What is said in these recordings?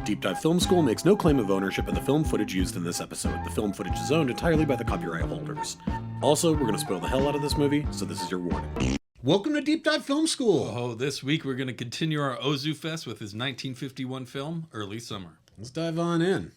Deep Dive Film School makes no claim of ownership of the film footage used in this episode. The film footage is owned entirely by the copyright holders. Also, we're going to spoil the hell out of this movie, so this is your warning. Welcome to Deep Dive Film School! Oh, this week we're going to continue our Ozu Fest with his 1951 film, Early Summer. Let's dive on in.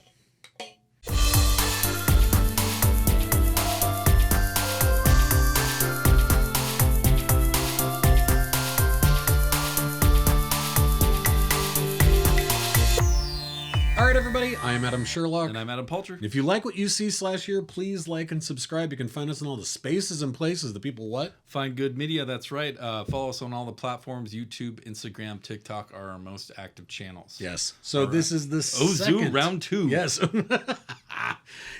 All right, everybody, I am Adam Sherlock. And I'm Adam Palter. If you like what you see/hear, please like and subscribe. You can find us in all the spaces and places that people what? Find good media, that's right. Follow us on all the platforms. YouTube, Instagram, TikTok are our most active channels. Yes. So this is the Ozu round 2. Yes.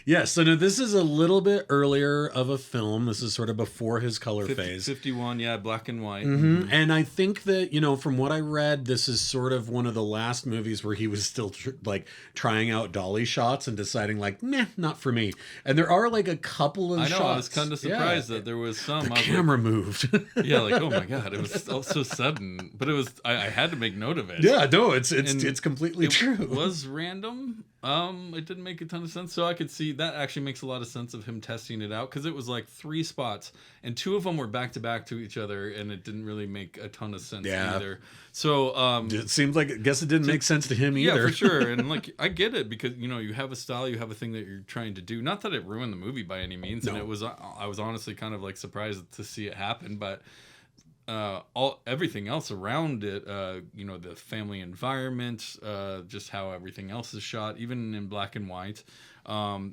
Yes. So now this is a little bit earlier of a film. This is sort of before his color phase. 51, yeah, black and white. Mm-hmm. And I think that, from what I read, this is sort of one of the last movies where he was still trying out dolly shots and deciding meh, not for me. And there are a couple of shots. I was kind of surprised that there was some. The camera moved. Yeah, oh my God, it was so sudden. But it was, I had to make note of it. Yeah, no, it's completely true. It was random. It didn't make a ton of sense. So I could see that actually makes a lot of sense of him testing it out, because it was 3 spots and 2 of them were back to back to each other, and it didn't really make a ton of sense either. So it seems like, I guess it didn't make sense to him either. Yeah, for sure. And I get it, because you have a style, you have a thing that you're trying to do. Not that it ruined the movie by any means, no. And I was honestly kind of surprised to see it happen, but everything else around it, the family environment, just how everything else is shot, even in black and white.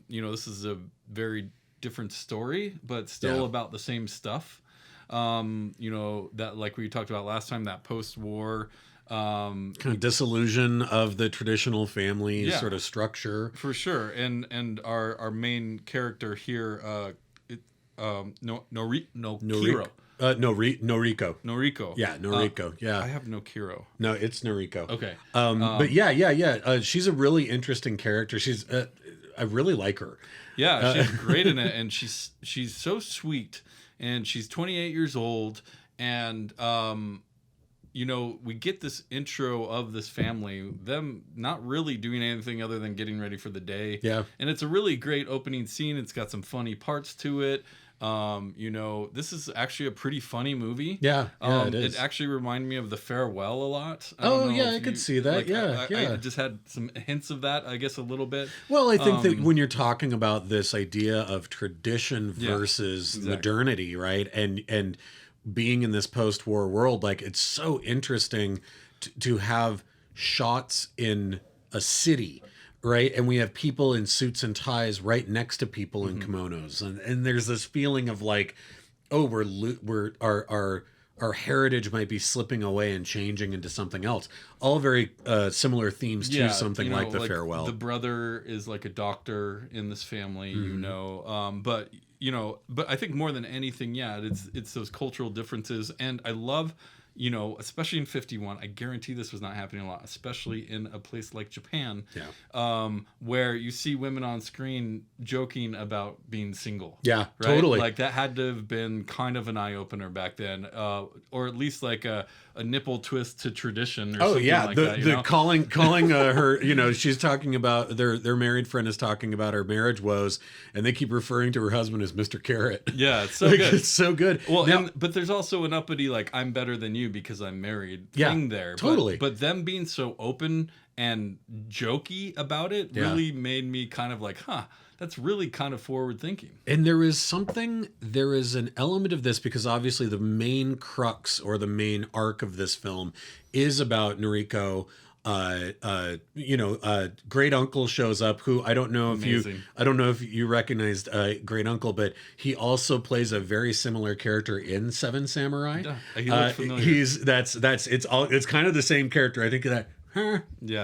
This is a very different story, but still about the same stuff. That, like we talked about last time, that post-war kind of disillusion of the traditional family sort of structure. For sure. And our main character here, Noriko. Noriko. Yeah, Noriko. Yeah. I have no Kiro. No, it's Noriko. Okay. But yeah. She's a really interesting character. She's I really like her. Yeah, she's great in it, and she's so sweet, and she's 28 years old, and we get this intro of this family, them not really doing anything other than getting ready for the day. Yeah. And it's a really great opening scene. It's got some funny parts to it. This is actually a pretty funny movie. Yeah, it is. It actually reminded me of The Farewell a lot. I could see that. I just had some hints of that, I guess, a little bit. Well, I think that when you're talking about this idea of tradition versus modernity, right? And being in this post-war world, it's so interesting to have shots in a city. Right. And we have people in suits and ties right next to people in kimonos. And there's this feeling of our heritage might be slipping away and changing into something else. All very similar themes to something like The Farewell. The brother is a doctor in this family, but I think more than anything, it's those cultural differences. And I love, especially in 51, I guarantee this was not happening a lot, especially in a place like Japan, where you see women on screen joking about being single. Yeah, right? totally. That had to have been kind of an eye-opener back then, or at least a nipple twist to tradition or something like that. The calling her, she's talking about, their married friend is talking about her marriage woes, and they keep referring to her husband as Mr. Carrot. Yeah, it's so good. It's so good. Well, but there's also an uppity, I'm better than you because I'm married thing there. Totally. But them being so open and jokey about it really made me kind of that's really kind of forward thinking. And there is an element of this, because obviously the main crux or the main arc of this film is about Noriko. Great uncle shows up, who I don't know if you recognized Great Uncle, but he also plays a very similar character in Seven Samurai. Yeah, he looks familiar. It's kind of the same character. I think that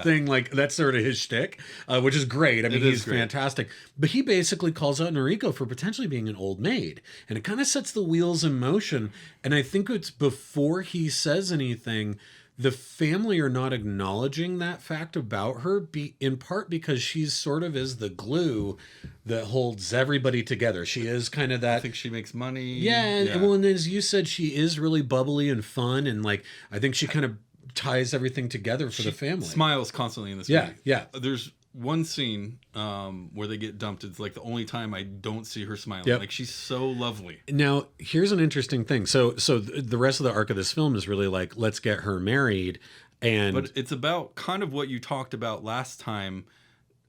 thing, that's sort of his shtick, which is great. I mean, he's fantastic. But he basically calls out Noriko for potentially being an old maid, and it kind of sets the wheels in motion. And I think it's before he says anything, the family are not acknowledging that fact about her, in part because she's sort of is the glue that holds everybody together. She is kind of that. I think she makes money. Yeah. And as you said, she is really bubbly and fun, and I think she kind of ties everything together for the family. Smiles constantly in this movie. Yeah. There's one scene where they get dumped. It's like the only time I don't see her smiling. Like, she's so lovely. Now, here's an interesting thing. So the rest of the arc of this film is really like, let's get her married. But it's about kind of what you talked about last time,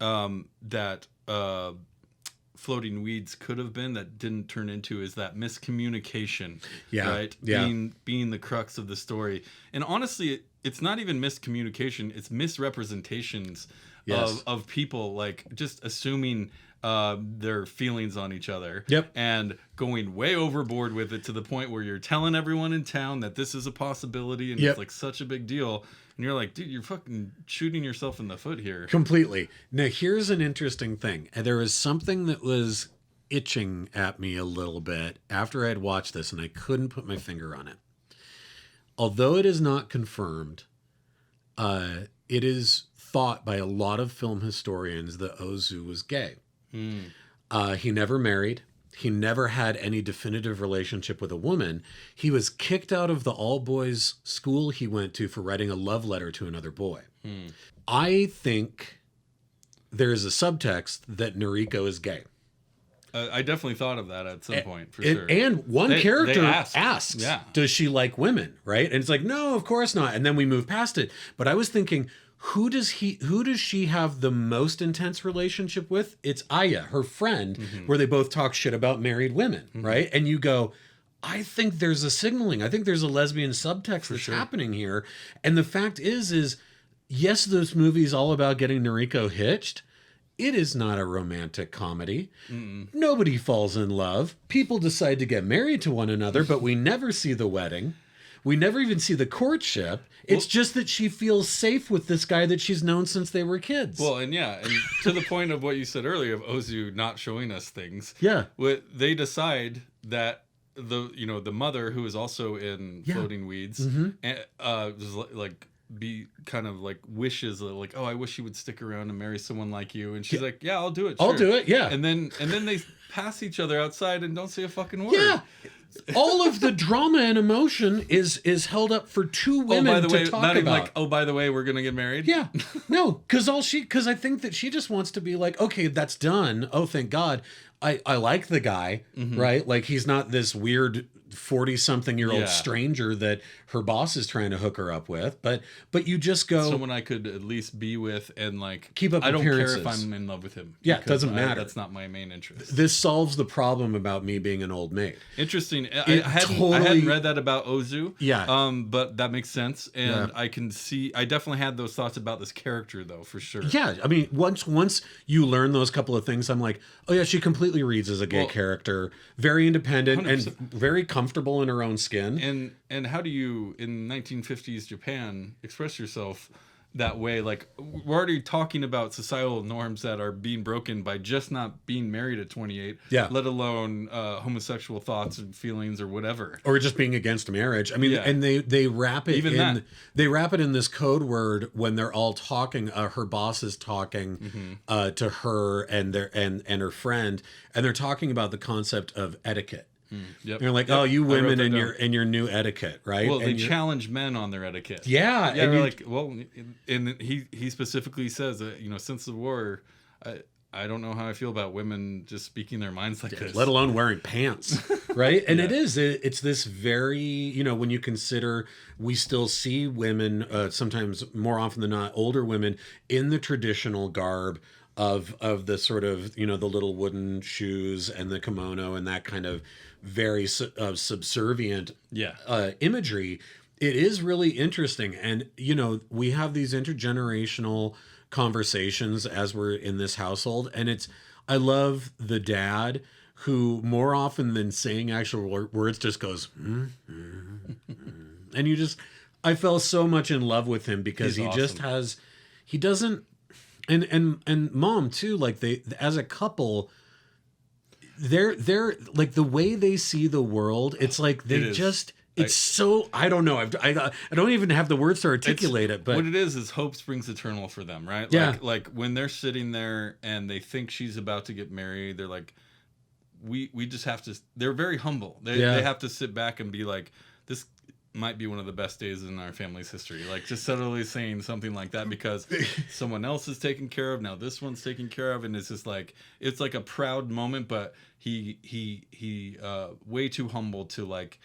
that Floating Weeds could have been, that didn't turn into, is that miscommunication. Right? Being the crux of the story. And honestly, it's not even miscommunication, it's misrepresentations of people, like just assuming their feelings on each other. And going way overboard with it to the point where you're telling everyone in town that this is a possibility, and it's like such a big deal. And you're like, dude, you're fucking shooting yourself in the foot here. Completely. Now, here's an interesting thing. There was something that was itching at me a little bit after I had watched this, and I couldn't put my finger on it. Although it is not confirmed, it is thought by a lot of film historians that Ozu was gay. He never married. He never had any definitive relationship with a woman. He was kicked out of the all-boys school he went to for writing a love letter to another boy. I think there is a subtext that Noriko is gay. I definitely thought of that at some point, for sure. And one character asks, does she like women, right? And it's like, no, of course not. And then we move past it. But I was thinking, who does she have the most intense relationship with? It's Aya, her friend, where they both talk shit about married women, right? And you go, I think there's a signaling. I think there's a lesbian subtext that's happening here. And the fact is yes, this movie's all about getting Noriko hitched. It is not a romantic comedy. Nobody falls in love. People decide to get married to one another, but we never see the wedding. We never even see the courtship. It's just that she feels safe with this guy that she's known since they were kids. Well, and to the point of what you said earlier of Ozu not showing us things. They decide that the mother, who is also in Floating Weeds, was like be kind of like wishes like, oh, I wish she would stick around and marry someone like you, and she's like, yeah, I'll do it. I'll do it. Yeah. And then they pass each other outside and don't say a fucking word. Yeah. All of the drama and emotion is held up for two women to talk about. Like, oh, by the way, we're gonna get married. Yeah, no, because I think that she just wants to be like, okay, that's done. Oh, thank God. I like the guy, right? Like, he's not this weird 40-something-year-old stranger that her boss is trying to hook her up with, but you just go, someone I could at least be with and like keep up. I don't care appearances. if I'm in love with him. Yeah, it doesn't matter. That's not my main interest. This solves the problem about me being an old maid. Interesting. I hadn't read that about Ozu. Yeah. But that makes sense, and I can see. I definitely had those thoughts about this character, though, for sure. Yeah, I mean, once you learn those couple of things, I'm like, oh yeah, she completely reads as a gay character, very independent 100%. And very comfortable in her own skin. And how do you, in 1950s Japan, express yourself that way? Like, we're already talking about societal norms that are being broken by just not being married at 28, let alone homosexual thoughts and feelings or whatever, or just being against marriage. I mean, and they wrap it they wrap it in this code word when they're all talking. Her boss is talking to her and her friend, and they're talking about the concept of etiquette. And you're like, oh, you women and your new etiquette, right? Well, they challenge men on their etiquette. Yeah, and they're like, well, and he specifically says that, since the war, I don't know how I feel about women just speaking their minds like this, let alone wearing pants, right? And it's this very, when you consider we still see women sometimes more often than not, older women in the traditional garb of the sort of, the little wooden shoes and the kimono and that kind of very subservient imagery. It is really interesting. And, we have these intergenerational conversations as we're in this household. And I love the dad who more often than saying actual words just goes, and I fell so much in love with him because he doesn't, and mom too, like they, as a couple, they're like the way they see the world. It's like I don't know. I don't even have the words to articulate it. But what it is hope springs eternal for them, right? Like when they're sitting there and they think she's about to get married, they're like, we just have to. They're very humble. They have to sit back and be like, this. might be one of the best days in our family's history. Like, just subtly saying something like that because someone else is taken care of. Now this one's taken care of. And it's just like, it's like a proud moment, but he way too humble to like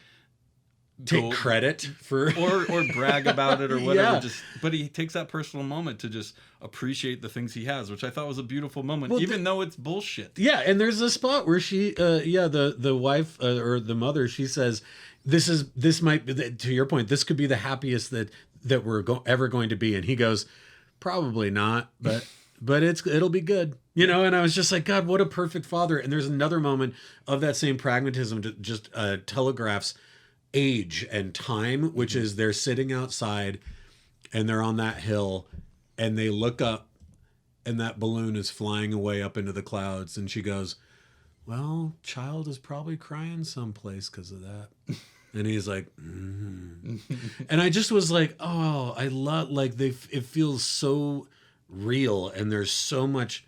take credit for or brag about it or whatever. But he takes that personal moment to just appreciate the things he has, which I thought was a beautiful moment, even though it's bullshit. Yeah, and there's a spot where she, the wife or the mother, she says, "This might be, to your point, this could be the happiest that we're ever going to be," and he goes, "Probably not, but." But it'll be good, And I was just like, God, what a perfect father. And there's another moment of that same pragmatism to just telegraphs age and time, which is they're sitting outside and they're on that hill and they look up and that balloon is flying away up into the clouds. And she goes, well, child is probably crying someplace because of that. And he's like, and I just was like, oh, I love, like, it feels so real and there's so much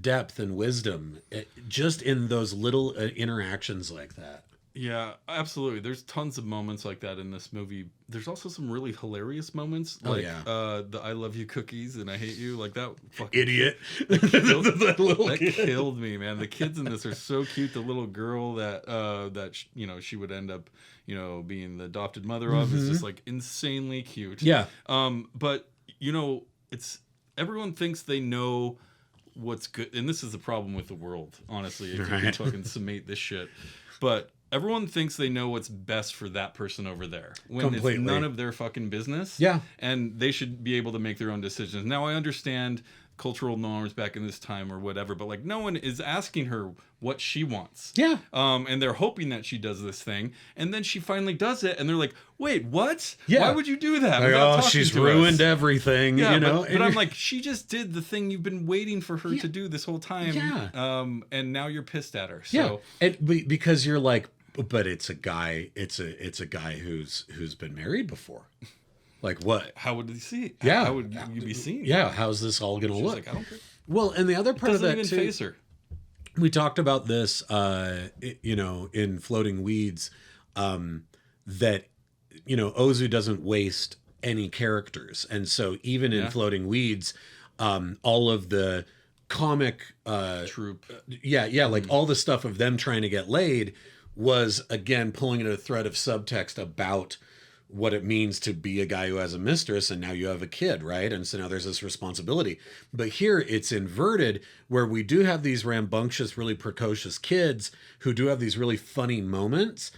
depth and wisdom just in those little interactions like that. Yeah, absolutely. There's tons of moments like that in this movie. There's also some really hilarious moments, like the "I love you" cookies and "I hate you," like that fucking idiot. That killed me, man. The kids in this are so cute. The little girl that she would end up being the adopted mother of is just like insanely cute. Yeah. But it's everyone thinks they know what's good, and this is the problem with the world. Honestly, if you can fucking summate this shit, but. Everyone thinks they know what's best for that person over there when it's none of their fucking business. Yeah. And they should be able to make their own decisions. Now, I understand cultural norms back in this time or whatever, but like no one is asking her what she wants. Yeah. And they're hoping that she does this thing. And then she finally does it. And they're like, wait, what? Yeah. Why would you do that? Like, oh, she's ruined everything, yeah, But I'm like, she just did the thing you've been waiting for her to do this whole time. Yeah. And now you're pissed at her. So. Yeah. Because you're like, but it's a guy. It's a guy who's been married before. Like what? How would he see it? Yeah. How would you be seen? Yeah. How's this all going to look? Like, I don't care. Well, and the other part of that even too. Face her. We talked about this, in Floating Weeds, that Ozu doesn't waste any characters, and so even in Floating Weeds, all of the comic troop, like all the stuff of them trying to get laid was again pulling in a thread of subtext about what it means to be a guy who has a mistress and now you have a kid, right? And so now there's this responsibility. But here it's inverted where we do have these rambunctious, really precocious kids who do have these really funny moments,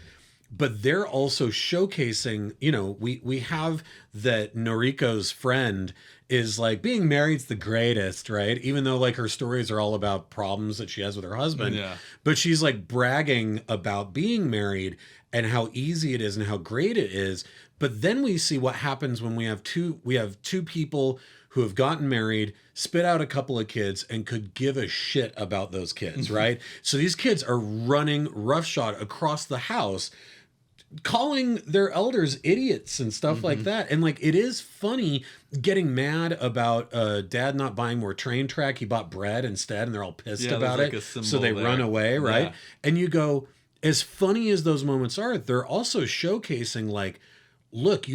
but they're also showcasing, we have that Noriko's friend is like being married's the greatest, right? Even though like her stories are all about problems that she has with her husband. Yeah. But she's like bragging about being married and how easy it is and how great it is. But then we see what happens when we have two people who have gotten married, spit out a couple of kids, and could give a shit about those kids, right? So these kids are running roughshod across the house, calling their elders idiots and stuff like that. And like, it is funny getting mad about dad not buying more train track. He bought bread instead and they're all pissed about it. So they run away, right? Yeah. And you go, as funny as those moments are, they're also showcasing like, look,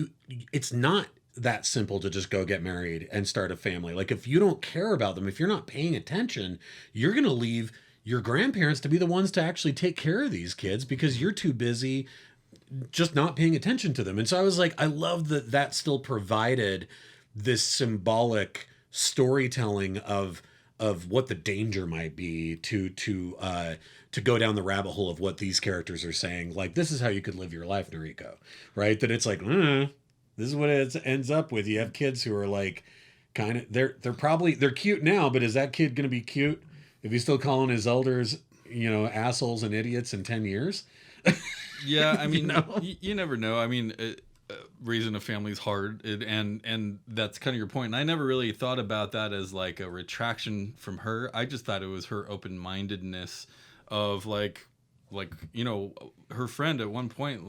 it's not that simple to just go get married and start a family. Like if you don't care about them, if you're not paying attention, you're going to leave your grandparents to be the ones to actually take care of these kids because you're too busy just not paying attention to them. And so I was like, I love that still provided this symbolic storytelling of what the danger might be to go down the rabbit hole of what these characters are saying. Like, this is how you could live your life, Noriko, right? That it's like, this is what it ends up with. You have kids who are like, kind of, they're cute now, but is that kid going to be cute if he's still calling his elders, assholes and idiots in 10 years? Yeah, I mean, you never know. I mean, raising a family is hard, and that's kind of your point. And I never really thought about that as like a retraction from her. I just thought it was her open-mindedness of like her friend at one point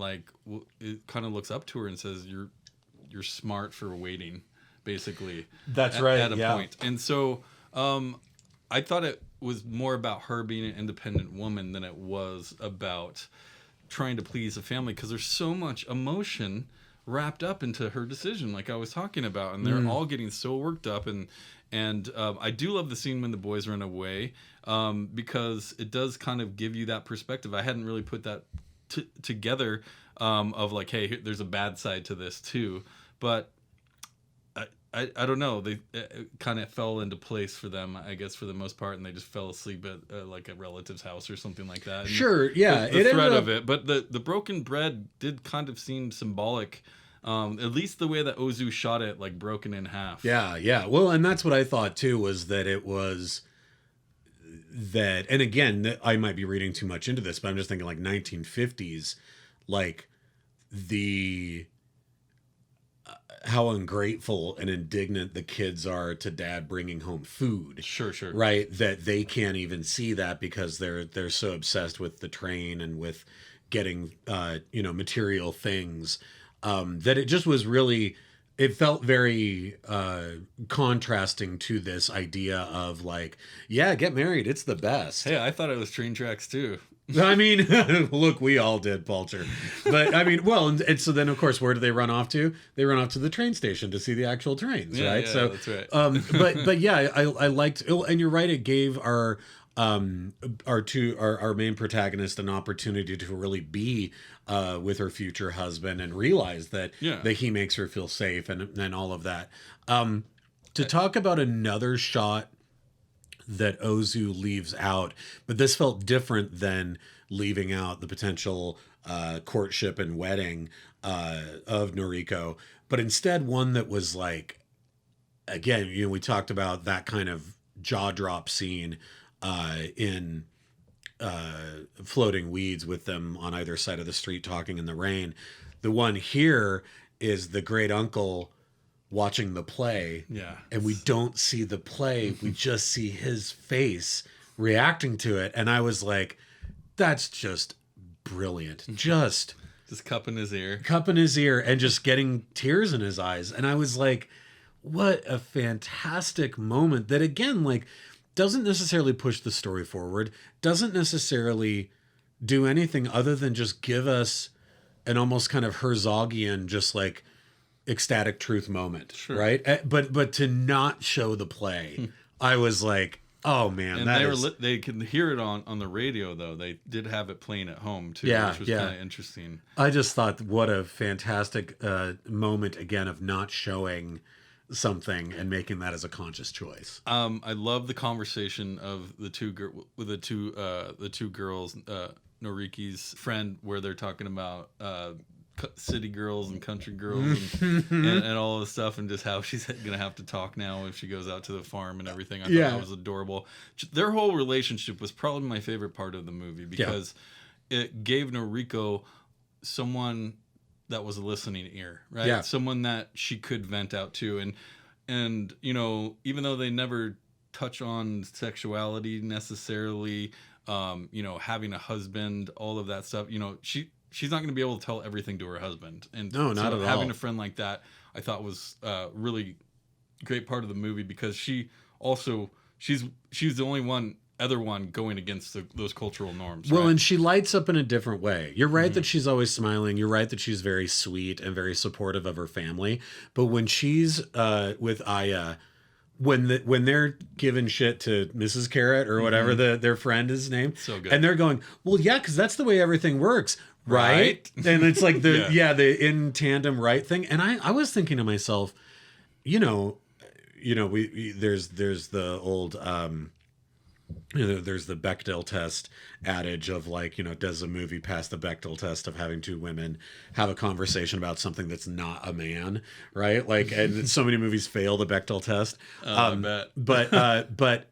it kind of looks up to her and says, "You're smart for waiting," basically. That's right. At a point, and so I thought it was more about her being an independent woman than it was about trying to please a family, because there's so much emotion wrapped up into her decision, like I was talking about, and they're all getting so worked up. And I do love the scene when the boys run away, because it does kind of give you that perspective. I hadn't really put that together, of like, hey, there's a bad side to this too, but I don't know. They kind of fell into place for them, I guess, for the most part, and they just fell asleep at like a relative's house or something like that. And sure, yeah. The threat of it, but the broken bread did kind of seem symbolic. At least the way that Ozu shot it, like broken in half. Yeah. Well, and that's what I thought too, was that it was that, and again, I might be reading too much into this, but I'm just thinking like 1950s, like the how ungrateful and indignant the kids are to dad bringing home food. Sure. Right, that they can't even see that because they're so obsessed with the train and with getting material things, that it just was really, it felt very contrasting to this idea of like, yeah, get married, it's the best. Hey, I thought it was train tracks too. I mean, look, we all did, Pulcher. But I mean, well, and so then, of course, where do they run off to? They run off to the train station to see the actual trains, right? Yeah, so that's right. but yeah, I liked, and you're right, it gave our main protagonist an opportunity to really be with her future husband and realize that he makes her feel safe and all of that. To talk about another shot that Ozu leaves out, but this felt different than leaving out the potential courtship and wedding of Noriko, but instead one that was like, again, we talked about that kind of jaw drop scene in Floating Weeds with them on either side of the street talking in the rain. The one here is the great uncle watching the play, and we don't see the play, we just see his face reacting to it, and I was like, that's just brilliant. Just cupping his ear and just getting tears in his eyes, and I was like, what a fantastic moment that, again, like, doesn't necessarily push the story forward, doesn't necessarily do anything other than just give us an almost kind of Herzogian, just like ecstatic truth moment, right? But to not show the play, I was like, oh man, and they can hear it on the radio though. They did have it playing at home too, which was kind of interesting. I just thought, what a fantastic moment again of not showing something and making that as a conscious choice. I love the conversation of the two girls, Noriki's friend, where they're talking about city girls and country girls and all this stuff, and just how she's gonna have to talk now if she goes out to the farm and everything. I thought that was adorable. Their whole relationship was probably my favorite part of the movie, because it gave Noriko someone that was a listening ear, right? Yeah. Someone that she could vent out to, and even though they never touch on sexuality necessarily, having a husband, all of that stuff, she's not going to be able to tell everything to her husband. And no, not at all. Having a friend like that, I thought was really great part of the movie, because she's the only other one going against those cultural norms. Well, and she lights up in a different way. You're right that she's always smiling. You're right that she's very sweet and very supportive of her family. But when she's with Aya, when they're giving shit to Mrs. Carrot or whatever their friend is named, so good, and they're going, well, yeah, because that's the way everything works. Right? And it's like the in tandem right thing. And I was thinking to myself, there's the old there's the Bechdel test adage of like, does a movie pass the Bechdel test of having two women have a conversation about something that's not a man, right? Like, and so many movies fail the Bechdel test. I bet. But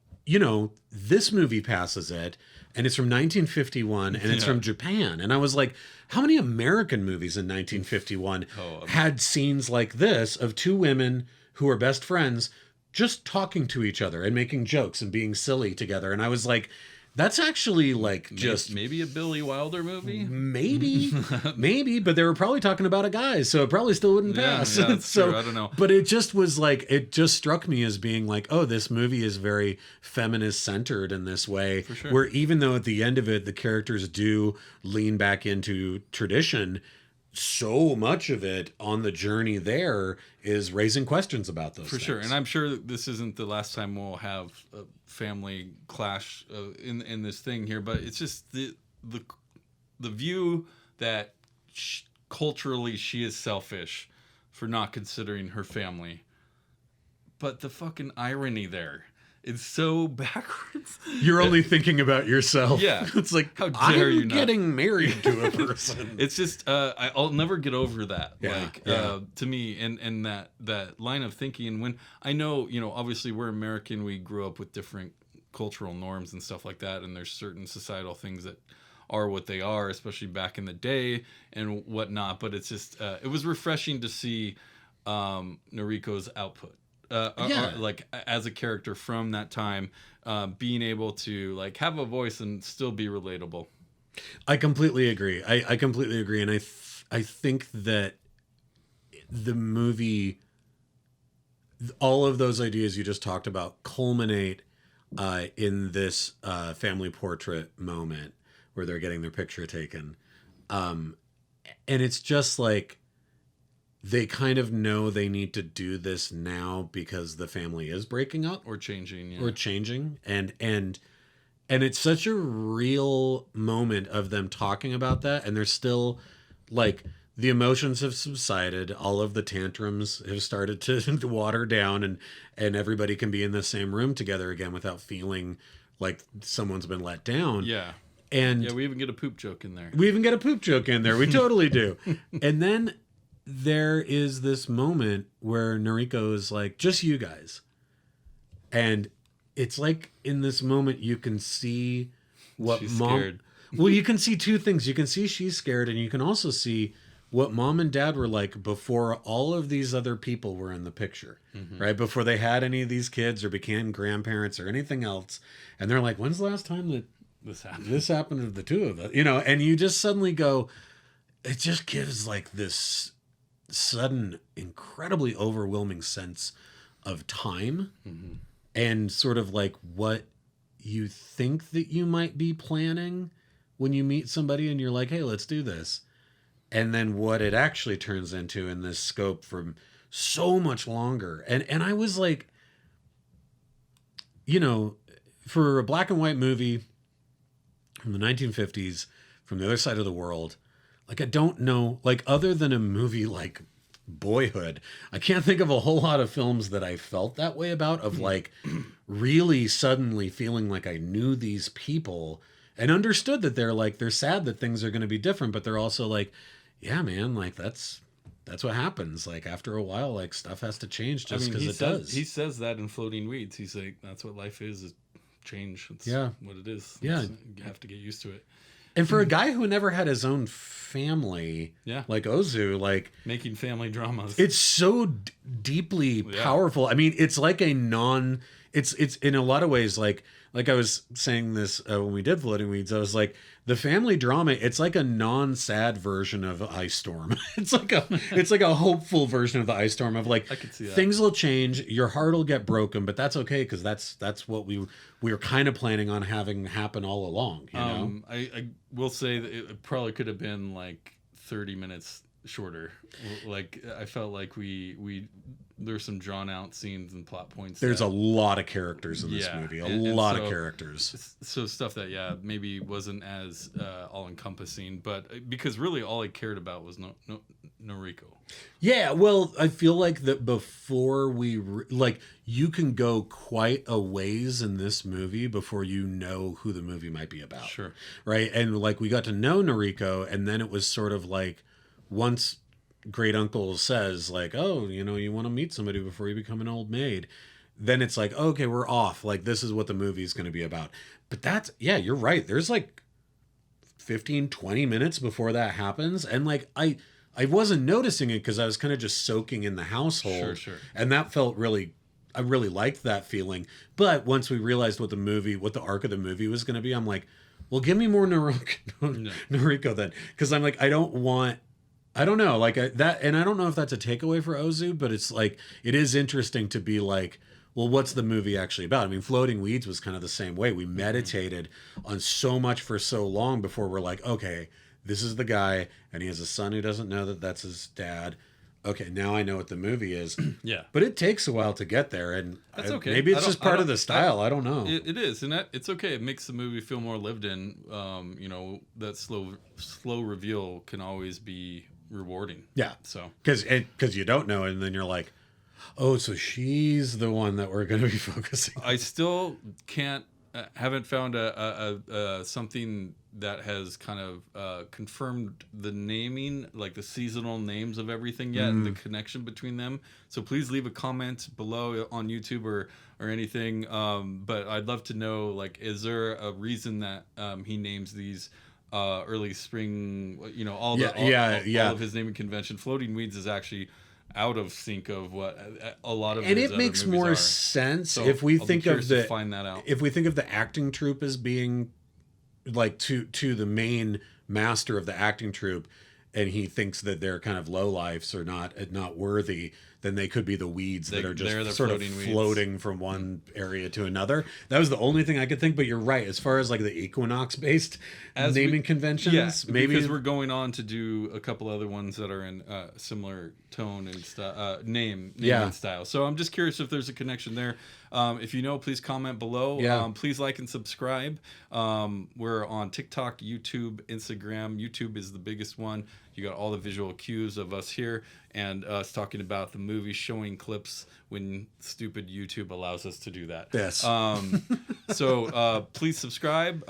this movie passes it. And it's from 1951, and it's from Japan. And I was like, how many American movies in 1951 had scenes like this of two women who are best friends just talking to each other and making jokes and being silly together? And I was like, that's actually like just maybe a Billy Wilder movie, maybe, but they were probably talking about a guy, so it probably still wouldn't pass. So I don't know, but it just was like, it just struck me as being like, oh, this movie is very feminist centered in this way, for sure. Where even though at the end of it the characters do lean back into tradition, so much of it on the journey there is raising questions about those things. Sure. And I'm sure that this isn't the last time we'll have a family clash in this thing here, but it's just the view that culturally she is selfish for not considering her family. But the fucking irony there. It's so backwards. You're only thinking about yourself. Yeah. It's like, how dare you not? Getting married to a person. It's just, I'll never get over that. To me, and that line of thinking. And when I know, obviously we're American, we grew up with different cultural norms and stuff like that. And there's certain societal things that are what they are, especially back in the day and whatnot. But it's just, it was refreshing to see Noriko's output. Like as a character from that time, being able to like have a voice and still be relatable. I completely agree. I completely agree, and I think that the movie, all of those ideas you just talked about, culminate in this family portrait moment where they're getting their picture taken, and it's just like. They kind of know they need to do this now because the family is breaking up or changing, and it's such a real moment of them talking about that, and they're still like the emotions have subsided, all of the tantrums have started to water down, and everybody can be in the same room together again without feeling like someone's been let down. And we even get a poop joke in there. We totally do. And then there is this moment where Noriko is like, just you guys. And it's like in this moment, you can see what she's scared. Well, you can see two things. You can see she's scared, and you can also see what mom and dad were like before all of these other people were in the picture, right? Before they had any of these kids or became grandparents or anything else. And they're like, when's the last time that this happened to the two of us? And you just suddenly go, it just gives like this sudden, incredibly overwhelming sense of time and sort of like what you think that you might be planning when you meet somebody and you're like, hey, let's do this. And then what it actually turns into in this scope for so much longer. And I was like, for a black and white movie from the 1950s, from the other side of the world, like, I don't know, like, other than a movie like Boyhood, I can't think of a whole lot of films that I felt that way about, of like really suddenly feeling like I knew these people and understood that they're sad that things are going to be different, but they're also like, yeah, man, like that's what happens. Like after a while, like stuff has to change just because it does. He says that in Floating Weeds. He's like, that's what life is change. It's what it is. Yeah. You have to get used to it. And for a guy who never had his own family, like Ozu, like making family dramas, it's so deeply powerful. I mean, it's like it's in a lot of ways, like I was saying this when we did Floating Weeds, I was like, the family drama, it's like a non-sad version of Ice Storm. It's like a hopeful version of the Ice Storm of like, I could see that. Things will change, your heart will get broken, but that's okay because that's what we were kind of planning on having happen all along. You know? I will say that it probably could have been like 30 minutes shorter. Like I felt like we there's some drawn out scenes and plot points. There's a lot of characters in this movie, a lot of characters. So stuff that maybe wasn't as all encompassing, but because really all I cared about was Noriko. Yeah, well, I feel like that before we you can go quite a ways in this movie before you know who the movie might be about. Sure. Right? And like we got to know Noriko, and then it was sort of like once great uncle says like, oh, you want to meet somebody before you become an old maid, then it's like, okay, we're off. Like this is what the movie is going to be about. But that's, you're right. There's like 15, 20 minutes before that happens. And like, I wasn't noticing it because I was kind of just soaking in the household. Sure. And that felt I really liked that feeling. But once we realized what the arc of the movie was going to be, I'm like, well, give me more Noriko then. Because I'm like, I don't know, like that, and I don't know if that's a takeaway for Ozu, but it's like it is interesting to be like, well, what's the movie actually about? I mean, Floating Weeds was kind of the same way. We meditated on so much for so long before we're like, okay, this is the guy, and he has a son who doesn't know that that's his dad. Okay, now I know what the movie is. Yeah. But it takes a while to get there, and that's okay. Maybe it's just part of the style. I don't know. It is, and it's okay. It makes the movie feel more lived in. That slow reveal can always be rewarding. Yeah. So because you don't know, and then you're like, oh, so she's the one that we're going to be focusing on. I still haven't found a something that has kind of confirmed the naming, like the seasonal names of everything yet, and the connection between them. So please leave a comment below on YouTube or anything. But I'd love to know, like, is there a reason that he names these early spring? All of his naming convention. Floating Weeds is actually out of sync of what a lot of, and it makes more sense if we think of the acting troupe as being like to the main master of the acting troupe, and he thinks that they're kind of lowlifes or not worthy, then they could be the weeds that are just sort of floating from one area to another. That was the only thing I could think, but you're right. As far as like the equinox-based naming conventions, maybe because we're going on to do a couple other ones that are in similar tone and name and style. So I'm just curious if there's a connection there. If you know, please comment below. Please like and subscribe. We're on TikTok, YouTube, Instagram. YouTube is the biggest one. You got all the visual cues of us here and us talking about the movie, showing clips when stupid YouTube allows us to do that. Yes. So please subscribe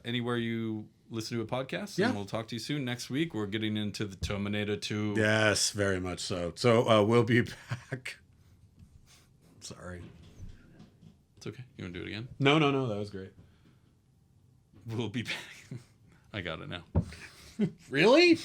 anywhere you listen to a podcast. Yeah. And we'll talk to you soon. Next week, we're getting into the Terminator 2. Yes, very much so. So we'll be back. Sorry. It's okay. You want to do it again? No. That was great. We'll be back. I got it now. Really?